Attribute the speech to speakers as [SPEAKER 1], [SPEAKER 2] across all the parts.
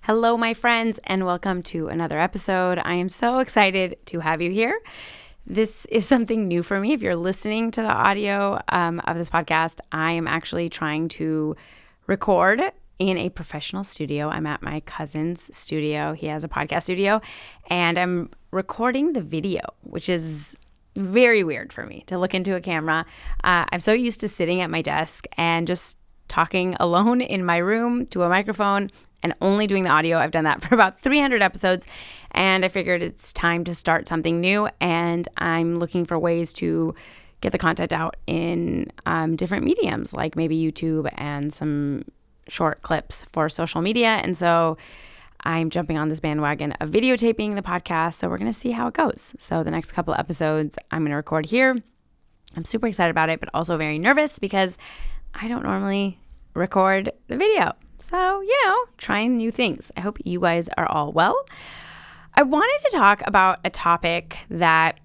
[SPEAKER 1] Hello, my friends, and welcome to another episode. I am so excited to have you here. This is something new for me. If you're listening to the audio of this podcast, I am actually trying to record in a professional studio. I'm at my cousin's studio. He has a podcast studio, and I'm recording the video, which is very weird for me to look into a camera. I'm so used to sitting at my desk and just talking alone in my room to a microphone and only doing the audio. I've done that for about 300 episodes, and I figured it's time to start something new, and I'm looking for ways to get the content out in different mediums, like maybe YouTube and some short clips for social media. And so I'm jumping on this bandwagon of videotaping the podcast, so we're going to see how it goes. So the next couple episodes I'm going to record here. I'm super excited about it, but also very nervous because I don't normally record the video. So, trying new things. I hope you guys are all well. I wanted to talk about a topic that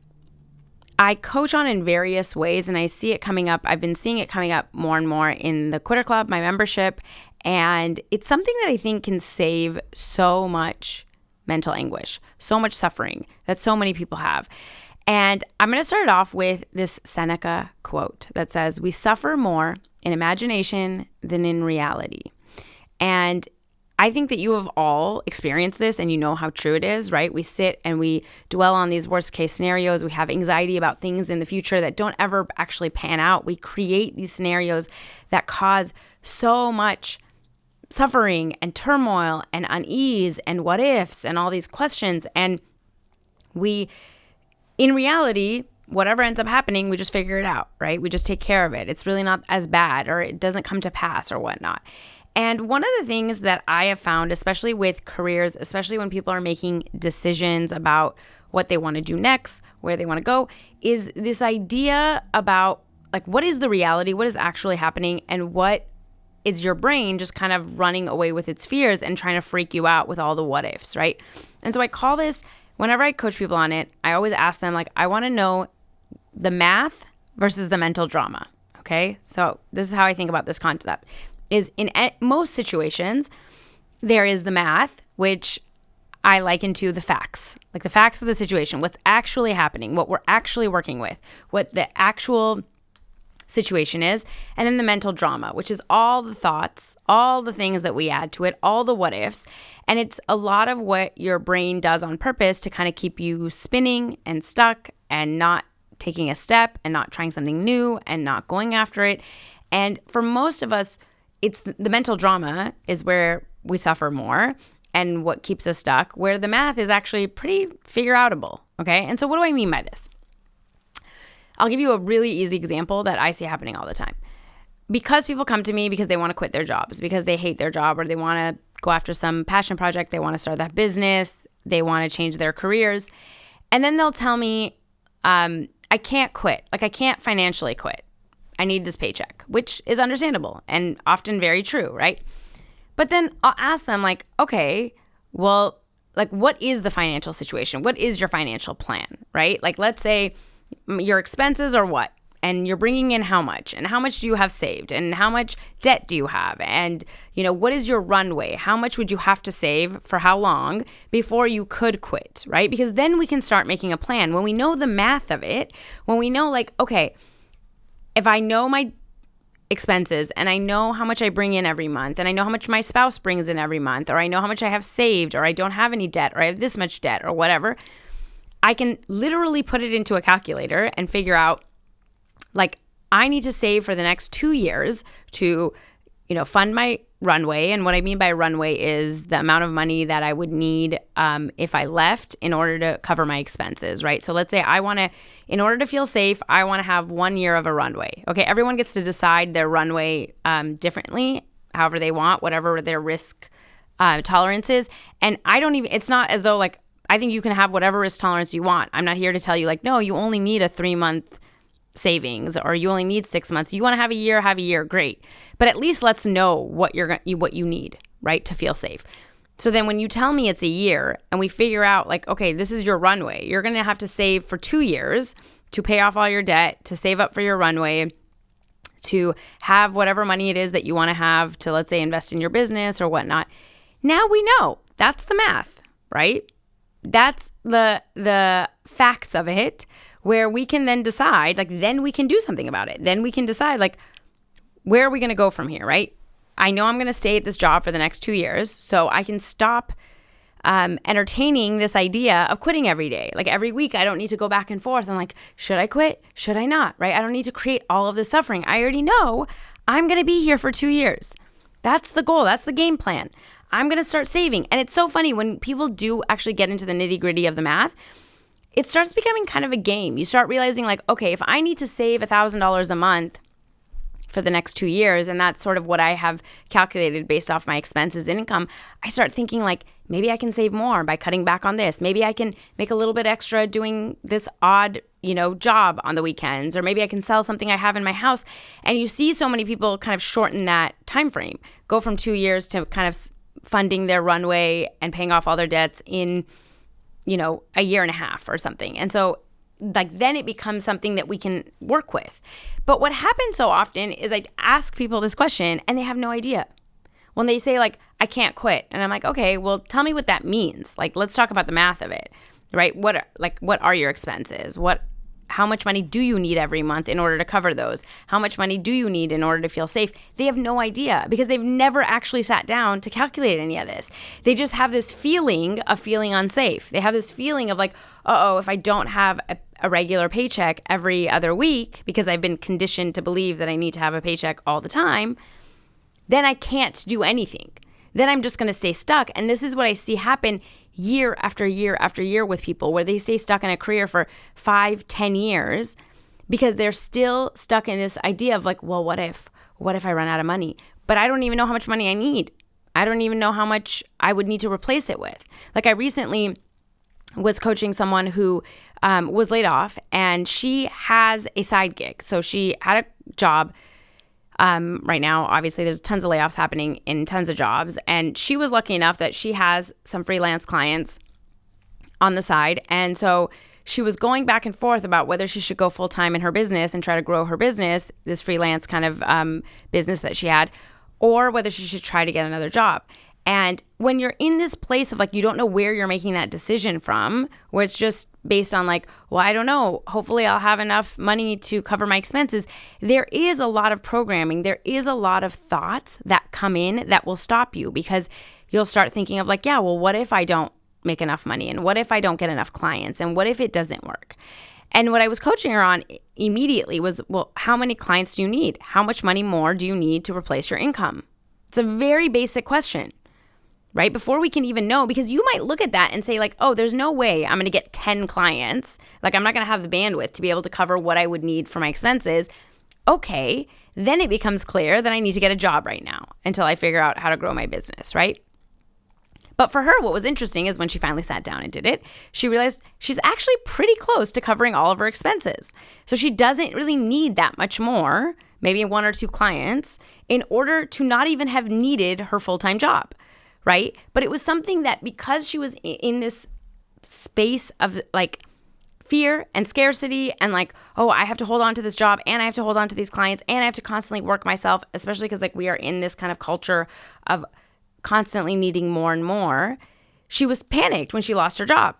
[SPEAKER 1] I coach on in various ways, and I see it coming up. I've been seeing it coming up more and more in the Quitter Club, my membership, and it's something that I think can save so much mental anguish, so much suffering that so many people have. And I'm going to start off with this Seneca quote that says, "We suffer more in imagination than in reality." And I think that you have all experienced this, and you know how true it is, right? We sit and we dwell on these worst case scenarios. We have anxiety about things in the future that don't ever actually pan out. We create these scenarios that cause so much suffering and turmoil and unease and what ifs and all these questions. And in reality, whatever ends up happening, we just figure it out, right? We just take care of it. It's really not as bad, or it doesn't come to pass or whatnot. And one of the things that I have found, especially with careers, especially when people are making decisions about what they want to do next, where they want to go, is this idea about like, what is the reality? What is actually happening? And what is your brain just kind of running away with its fears and trying to freak you out with all the what ifs, right? And so I call this, whenever I coach people on it, I always ask them, like, I want to know the math versus the mental drama, okay? So this is how I think about this concept. Is in most situations, there is the math, which I liken to the facts, like the facts of the situation, what's actually happening, what we're actually working with, what the actual situation is, and then the mental drama, which is all the thoughts, all the things that we add to it, all the what ifs. And it's a lot of what your brain does on purpose to kind of keep you spinning and stuck and not taking a step and not trying something new and not going after it. And for most of us, it's the mental drama is where we suffer more and what keeps us stuck, where the math is actually pretty figure outable, okay? And so what do I mean by this? I'll give you a really easy example that I see happening all the time. Because people come to me because they want to quit their jobs, because they hate their job, or they want to go after some passion project, they want to start that business, they want to change their careers, and then they'll tell me, I can't quit. Like, I can't financially quit. I need this paycheck, which is understandable and often very true, right? But then I'll ask them, like, okay, well, like, what is the financial situation? What is your financial plan, right? Like, let's say your expenses are what? And you're bringing in how much? And how much do you have saved? And how much debt do you have? And, what is your runway? How much would you have to save for how long before you could quit, right? Because then we can start making a plan. When we know the math of it, when we know, like, okay, if I know my expenses and I know how much I bring in every month, and I know how much my spouse brings in every month, or I know how much I have saved, or I don't have any debt, or I have this much debt, or whatever, I can literally put it into a calculator and figure out, like, I need to save for the next 2 years to, fund my runway. And what I mean by runway is the amount of money that I would need if I left in order to cover my expenses, right? So let's say in order to feel safe, I want to have 1 year of a runway. Okay, everyone gets to decide their runway differently, however they want, whatever their risk tolerance is. And it's not as though, like, I think you can have whatever risk tolerance you want. I'm not here to tell you, like, no, you only need a 3-month savings, or you only need 6 months. You want to have a year, great. But at least let's know what you need, right, to feel safe. So then when you tell me it's a year and we figure out, like, okay, this is your runway, you're going to have to save for 2 years to pay off all your debt, to save up for your runway, to have whatever money it is that you want to have to, let's say, invest in your business or whatnot. Now we know, That's the math, right? That's the facts of it, where we can then decide, like, then we can do something about it. Then we can decide, like, where are we going to go from here, right? I know I'm going to stay at this job for the next 2 years, so I can stop entertaining this idea of quitting every day. Like every week, I don't need to go back and forth. I'm like, should I quit? Should I not? Right? I don't need to create all of this suffering. I already know I'm going to be here for 2 years. That's the goal. That's the game plan. I'm going to start saving. And it's so funny when people do actually get into the nitty gritty of the math, it starts becoming kind of a game. You start realizing like, okay, if I need to save $1,000 a month for the next 2 years, and that's sort of what I have calculated based off my expenses and income, I start thinking like, maybe I can save more by cutting back on this. Maybe I can make a little bit extra doing this odd, job on the weekends, or maybe I can sell something I have in my house. And you see so many people kind of shorten that time frame, go from 2 years to kind of funding their runway and paying off all their debts in, a year and a half or something. And so like then it becomes something that we can work with. But what happens so often is I ask people this question and they have no idea. When they say like, I can't quit. And I'm like, okay, well, tell me what that means. Like, let's talk about the math of it, right? What are your expenses? How much money do you need every month in order to cover those? How much money do you need in order to feel safe? They have no idea because they've never actually sat down to calculate any of this. They just have this feeling of feeling unsafe. They have this feeling of like, if I don't have a regular paycheck every other week because I've been conditioned to believe that I need to have a paycheck all the time, then I can't do anything. Then I'm just going to stay stuck. And this is what I see happen year after year after year with people, where they stay stuck in a career for 5-10 years because they're still stuck in this idea of like, well, what if I run out of money? But I don't even know how much money I need. I don't even know how much I would need to replace it with. Like I recently was coaching someone who was laid off, and she has a side gig. So she had a job. Right now, obviously, there's tons of layoffs happening in tons of jobs. And she was lucky enough that she has some freelance clients on the side. And so she was going back and forth about whether she should go full time in her business and try to grow her business, this freelance kind of business that she had, or whether she should try to get another job. And when you're in this place of like, you don't know where you're making that decision from, where it's just based on like, well, I don't know, hopefully I'll have enough money to cover my expenses. There is a lot of programming. There is a lot of thoughts that come in that will stop you, because you'll start thinking of like, yeah, well, what if I don't make enough money? And what if I don't get enough clients? And what if it doesn't work? And what I was coaching her on immediately was, well, how many clients do you need? How much money more do you need to replace your income? It's a very basic question. Right? Before we can even know, because you might look at that and say like, oh, there's no way I'm going to get 10 clients. Like I'm not going to have the bandwidth to be able to cover what I would need for my expenses. Okay. Then it becomes clear that I need to get a job right now until I figure out how to grow my business. Right? But for her, what was interesting is when she finally sat down and did it, she realized she's actually pretty close to covering all of her expenses. So she doesn't really need that much more, maybe 1 or 2 clients, in order to not even have needed her full-time job. Right? But it was something that, because she was in this space of like fear and scarcity and like, oh, I have to hold on to this job and I have to hold on to these clients and I have to constantly work myself, especially because like we are in this kind of culture of constantly needing more and more. She was panicked when she lost her job,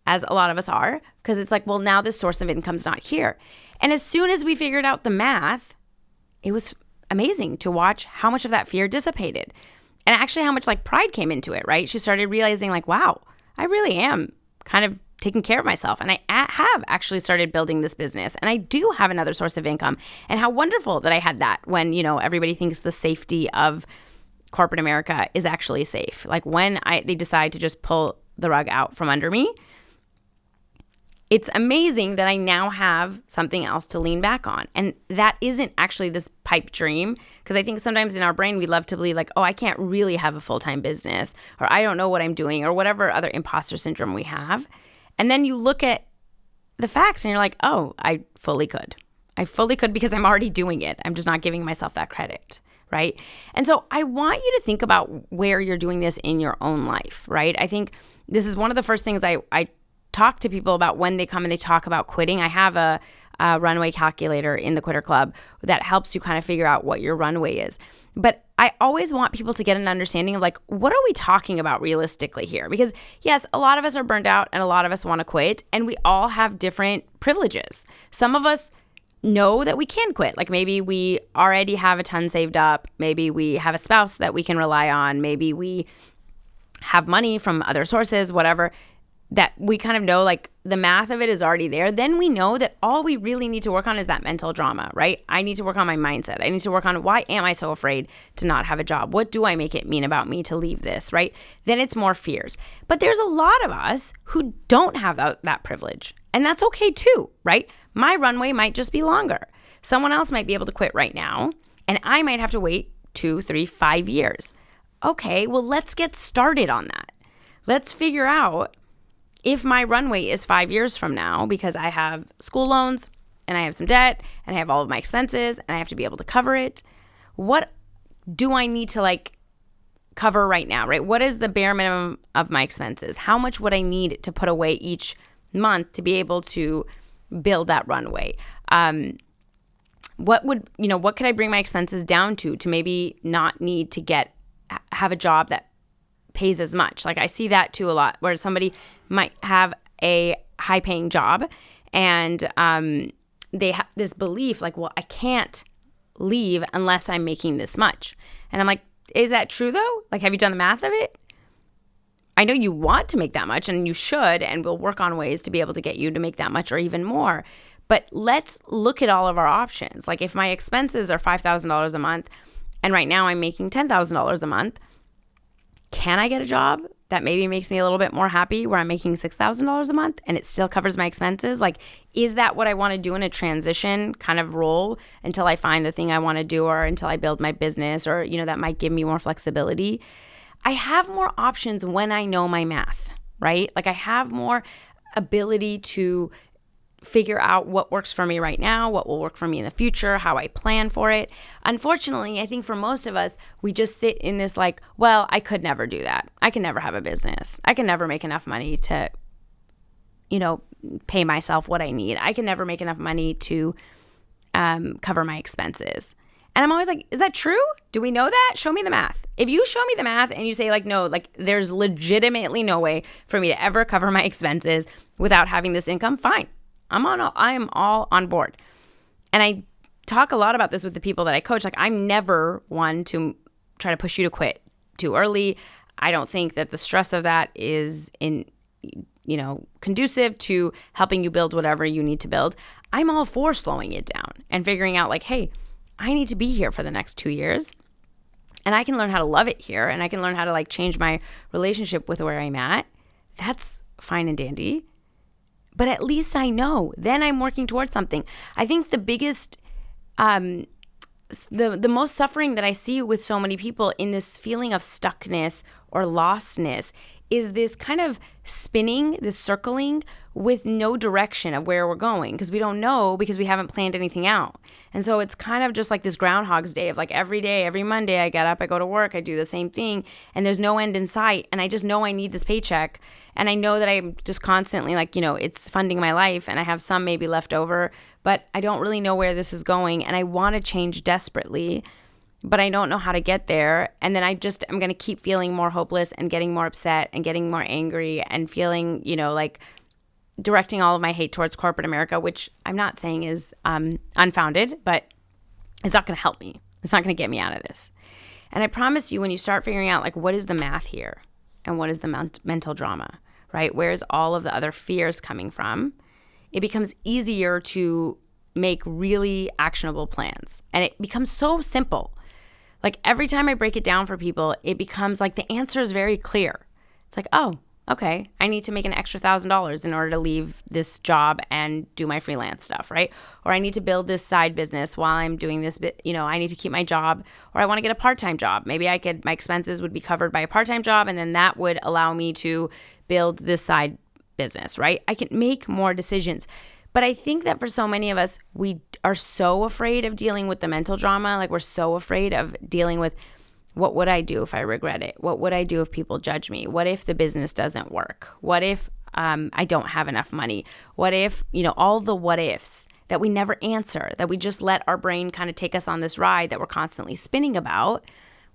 [SPEAKER 1] as a lot of us are, because it's like, well, now this source of income's not here. And as soon as we figured out the math, it was amazing to watch how much of that fear dissipated. And actually how much like pride came into it, right? She started realizing like, wow, I really am kind of taking care of myself. And I have actually started building this business. And I do have another source of income. And how wonderful that I had that when, everybody thinks the safety of corporate America is actually safe. Like when they decide to just pull the rug out from under me, it's amazing that I now have something else to lean back on. And that isn't actually this pipe dream, because I think sometimes in our brain, we love to believe like, oh, I can't really have a full-time business, or I don't know what I'm doing, or whatever other imposter syndrome we have. And then you look at the facts and you're like, oh, I fully could. I fully could because I'm already doing it. I'm just not giving myself that credit, right? And so I want you to think about where you're doing this in your own life, right? I think this is one of the first things I talk to people about when they come and they talk about quitting. I have a runway calculator in the Quitter Club that helps you kind of figure out what your runway is. But I always want people to get an understanding of like, what are we talking about realistically here? Because yes, a lot of us are burned out and a lot of us want to quit, and we all have different privileges. Some of us know that we can quit. Like maybe we already have a ton saved up. Maybe we have a spouse that we can rely on. Maybe we have money from other sources, whatever, that we kind of know like the math of it is already there. Then we know that all we really need to work on is that mental drama, right? I need to work on my mindset. I need to work on why am I so afraid to not have a job? What do I make it mean about me to leave this, right? Then it's more fears. But there's a lot of us who don't have that privilege. And that's okay too, right? My runway might just be longer. Someone else might be able to quit right now, and I might have to wait 2, 3, 5 years. Okay, well, let's get started on that. Let's figure out if my runway is 5 years from now, because I have school loans and I have some debt and I have all of my expenses and I have to be able to cover it. What do I need to like cover right now, right? What is the bare minimum of my expenses? How much would I need to put away each month to be able to build that runway? What could I bring my expenses down to maybe not need to have a job that pays as much? Like I see that too a lot, where somebody might have a high paying job and they have this belief like, well, I can't leave unless I'm making this much. And I'm like, is that true though? Like, have you done the math of it? I know you want to make that much and you should, and we'll work on ways to be able to get you to make that much or even more. But let's look at all of our options. Like if my expenses are $5,000 a month and right now I'm making $10,000 a month, can I get a job that maybe makes me a little bit more happy where I'm making $6,000 a month and it still covers my expenses? Like, is that what I want to do in a transition kind of role until I find the thing I want to do or until I build my business or, that might give me more flexibility? I have more options when I know my math, right? Like I have more ability to figure out what works for me right now, what will work for me in the future, how I plan for it. Unfortunately, I think for most of us, we just sit in this like, well, I could never do that. I can never have a business. I can never make enough money to, pay myself what I need. I can never make enough money to cover my expenses. And I'm always like, is that true? Do we know that? Show me the math. If you show me the math and you say like, no, like there's legitimately no way for me to ever cover my expenses without having this income, fine. I am all on board. And I talk a lot about this with the people that I coach. Like I'm never one to try to push you to quit too early. I don't think that the stress of that is conducive to helping you build whatever you need to build. I'm all for slowing it down and figuring out like, hey, I need to be here for the next 2 years and I can learn how to love it here and I can learn how to like change my relationship with where I'm at. That's fine and dandy. But at least I know. Then I'm working towards something. I think the biggest, the most suffering that I see with so many people in this feeling of stuckness or lostness is this kind of spinning, this circling with no direction of where we're going because we don't know because we haven't planned anything out. And so it's kind of just like this Groundhog's Day of like every day, every Monday I get up, I go to work, I do the same thing and there's no end in sight. And I just know I need this paycheck. And I know that I'm just constantly like, it's funding my life and I have some maybe left over, but I don't really know where this is going. And I want to change desperately, but I don't know how to get there. And then I'm going to keep feeling more hopeless and getting more upset and getting more angry and feeling, like directing all of my hate towards corporate America, which I'm not saying is unfounded, but it's not going to help me. It's not going to get me out of this. And I promise you, when you start figuring out like what is the math here and what is the mental drama, right? Where's all of the other fears coming from? It becomes easier to make really actionable plans. And it becomes so simple. Like every time I break it down for people, it becomes like the answer is very clear. It's like, oh, okay, I need to make an extra $1,000 in order to leave this job and do my freelance stuff, right? Or I need to build this side business while I'm doing this bit, I need to keep my job, or I want to get a part-time job. Maybe my expenses would be covered by a part-time job, and then that would allow me to build this side business, right? I can make more decisions. But I think that for so many of us, we are so afraid of dealing with the mental drama. Like we're so afraid of dealing with, what would I do if I regret it? What would I do if people judge me? What if the business doesn't work? What if I don't have enough money? What if, all the what ifs. that we never answer, that we just let our brain kind of take us on this ride that we're constantly spinning about,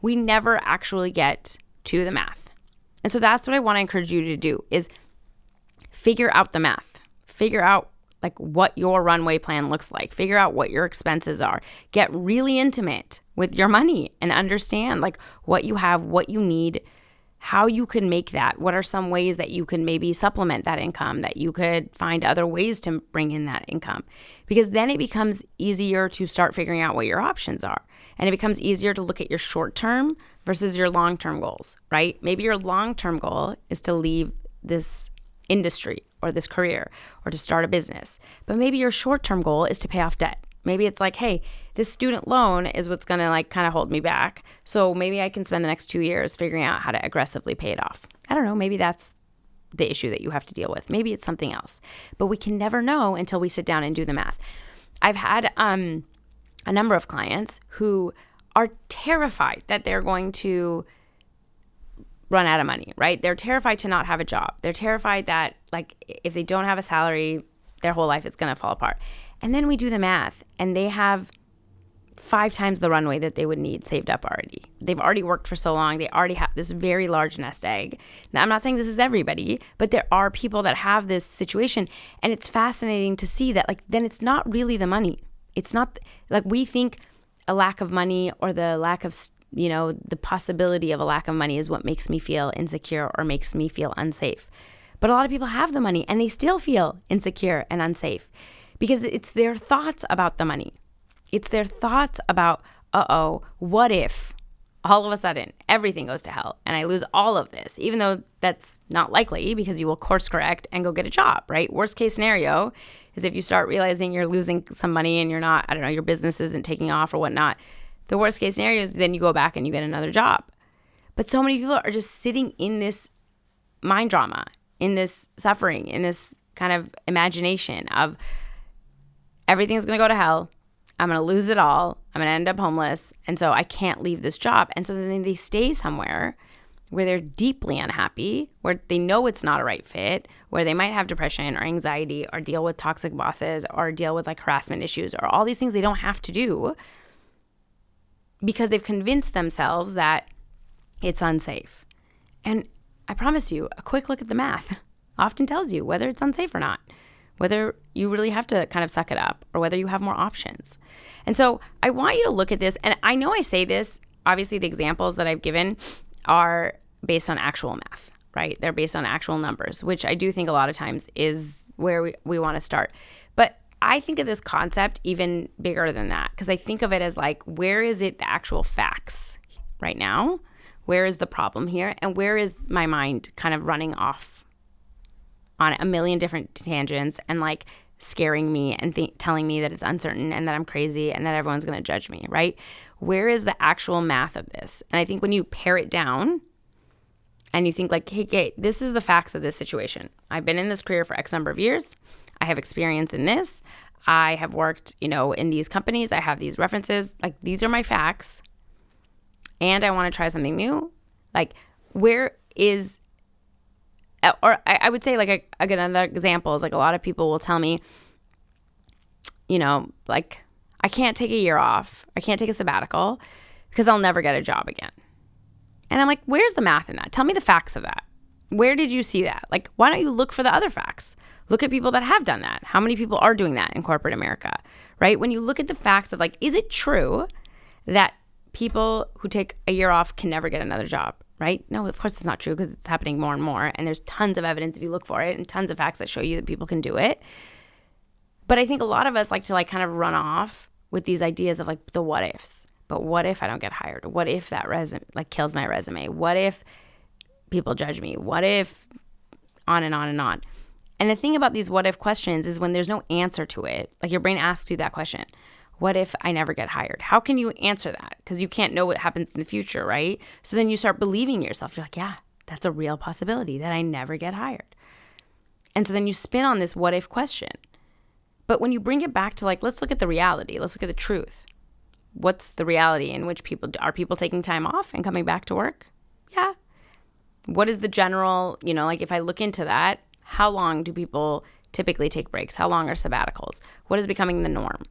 [SPEAKER 1] we never actually get to the math. And so that's what I want to encourage you to do is figure out the math. Figure out like what your runway plan looks like. Figure out what your expenses are. Get really intimate with your money and understand like what you have, what you need, how you can make that. What are some ways that you can maybe supplement that income, that you could find other ways to bring in that income? Because then it becomes easier to start figuring out what your options are. And it becomes easier to look at your short-term versus your long-term goals, right? Maybe your long-term goal is to leave this industry or this career or to start a business. But maybe your short-term goal is to pay off debt. Maybe it's like, hey, this student loan is what's going to like kind of hold me back. So maybe I can spend the next 2 years figuring out how to aggressively pay it off. I don't know. Maybe that's the issue that you have to deal with. Maybe it's something else. But we can never know until we sit down and do the math. I've had a number of clients who are terrified that they're going to run out of money, right? They're terrified to not have a job. They're terrified that like if they don't have a salary, their whole life is going to fall apart. And then we do the math and they have 5 times the runway that they would need saved up already. They've already worked for so long. They already have this very large nest egg. Now, I'm not saying this is everybody, but there are people that have this situation. And it's fascinating to see that like then it's not really the money. It's not like we think a lack of money or the lack of, the possibility of a lack of money is what makes me feel insecure or makes me feel unsafe. But a lot of people have the money and they still feel insecure and unsafe because it's their thoughts about the money. It's their thoughts about, what if all of a sudden everything goes to hell and I lose all of this, even though that's not likely because you will course correct and go get a job, right? Worst case scenario is if you start realizing you're losing some money and you're not, your business isn't taking off or whatnot. The worst case scenario is then you go back and you get another job. But so many people are just sitting in this mind drama, in this suffering, in this kind of imagination of everything's going to go to hell. I'm going to lose it all. I'm going to end up homeless. And so I can't leave this job. And so then they stay somewhere where they're deeply unhappy, where they know it's not a right fit, where they might have depression or anxiety or deal with toxic bosses or deal with like harassment issues or all these things they don't have to do because they've convinced themselves that it's unsafe. And I promise you, a quick look at the math often tells you whether it's unsafe or not, whether you really have to kind of suck it up or whether you have more options. And so I want you to look at this. And I know I say this, obviously the examples that I've given are based on actual math, right? They're based on actual numbers, which I do think a lot of times is where we want to start. But I think of this concept even bigger than that because I think of it as like, where is it the actual facts right now? Where is the problem here? And where is my mind kind of running off on a million different tangents and like scaring me and telling me that it's uncertain and that I'm crazy and that everyone's going to judge me, right? Where is the actual math of this? And I think when you pare it down and you think like, hey, this is the facts of this situation. I've been in this career for X number of years. I have experience in this. I have worked, in these companies. I have these references. Like these are my facts. And I want to try something new. Like where is, or I would say like another example is like a lot of people will tell me, like I can't take a year off. I can't take a sabbatical because I'll never get a job again. And I'm like, where's the math in that? Tell me the facts of that. Where did you see that? Like, why don't you look for the other facts? Look at people that have done that. How many people are doing that in corporate America, right? When you look at the facts of like, is it true that people who take a year off can never get another job, right? No, of course it's not true because it's happening more and more. And there's tons of evidence if you look for it and tons of facts that show you that people can do it. But I think a lot of us like to like kind of run off with these ideas of like the what ifs. But what if I don't get hired? What if that resume like kills my resume? What if people judge me? What if on and on and on? And the thing about these what if questions is when there's no answer to it, like your brain asks you that question, what if I never get hired? How can you answer that? Because you can't know what happens in the future, right? So then you start believing yourself. You're like, yeah, that's a real possibility that I never get hired. And so then you spin on this what if question. But when you bring it back to like, let's look at the reality. Let's look at the truth. What's the reality in which are people taking time off and coming back to work? Yeah. What is the general, like if I look into that, how long do people typically take breaks? How long are sabbaticals? What is becoming the norm?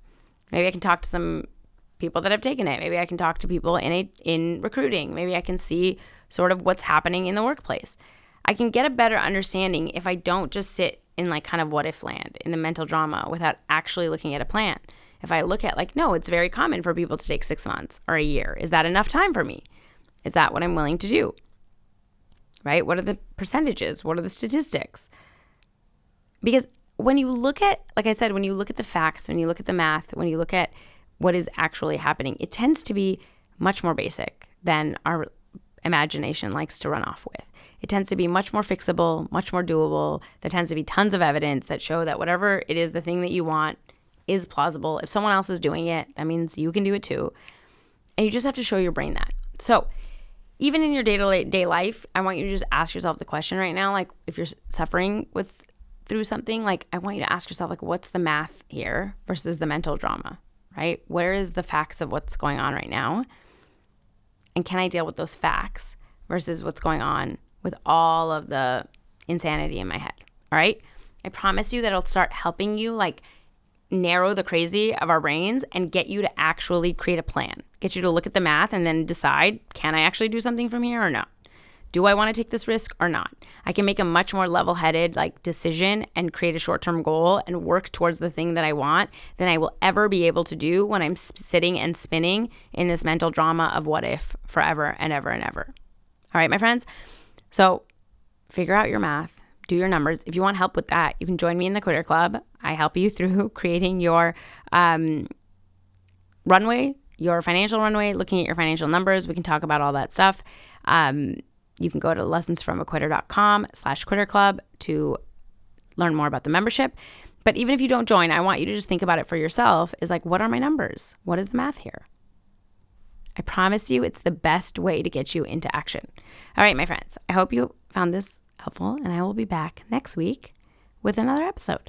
[SPEAKER 1] Maybe I can talk to some people that have taken it. Maybe I can talk to people in recruiting. Maybe I can see sort of what's happening in the workplace. I can get a better understanding if I don't just sit in like kind of what if land, in the mental drama, without actually looking at a plan. If I look at like, no, it's very common for people to take 6 months or a year. Is that enough time for me? Is that what I'm willing to do? Right? What are the percentages? What are the statistics? Because when you look at, like I said, when you look at the facts, when you look at the math, when you look at what is actually happening, it tends to be much more basic than our imagination likes to run off with. It tends to be much more fixable, much more doable. There tends to be tons of evidence that show that whatever it is, the thing that you want is plausible. If someone else is doing it, that means you can do it too. And you just have to show your brain that. So even in your day-to-day life, I want you to just ask yourself the question right now, like if you're suffering through something, like I want you to ask yourself, like, what's the math here versus the mental drama, right? Where is the facts of what's going on right now? And can I deal with those facts versus what's going on with all of the insanity in my head? All right. I promise you that it'll start helping you like narrow the crazy of our brains and get you to actually create a plan, get you to look at the math and then decide, can I actually do something from here or not? Do I want to take this risk or not? I can make a much more level-headed like decision and create a short-term goal and work towards the thing that I want than I will ever be able to do when I'm sitting and spinning in this mental drama of what if forever and ever and ever. All right, my friends. So figure out your math, do your numbers. If you want help with that, you can join me in the Quitter Club. I help you through creating your runway, your financial runway, looking at your financial numbers. We can talk about all that stuff. You can go to lessonsfromaquitter.com/quitterclub to learn more about the membership. But even if you don't join, I want you to just think about it for yourself is like, what are my numbers? What is the math here? I promise you it's the best way to get you into action. All right, my friends, I hope you found this helpful, and I will be back next week with another episode.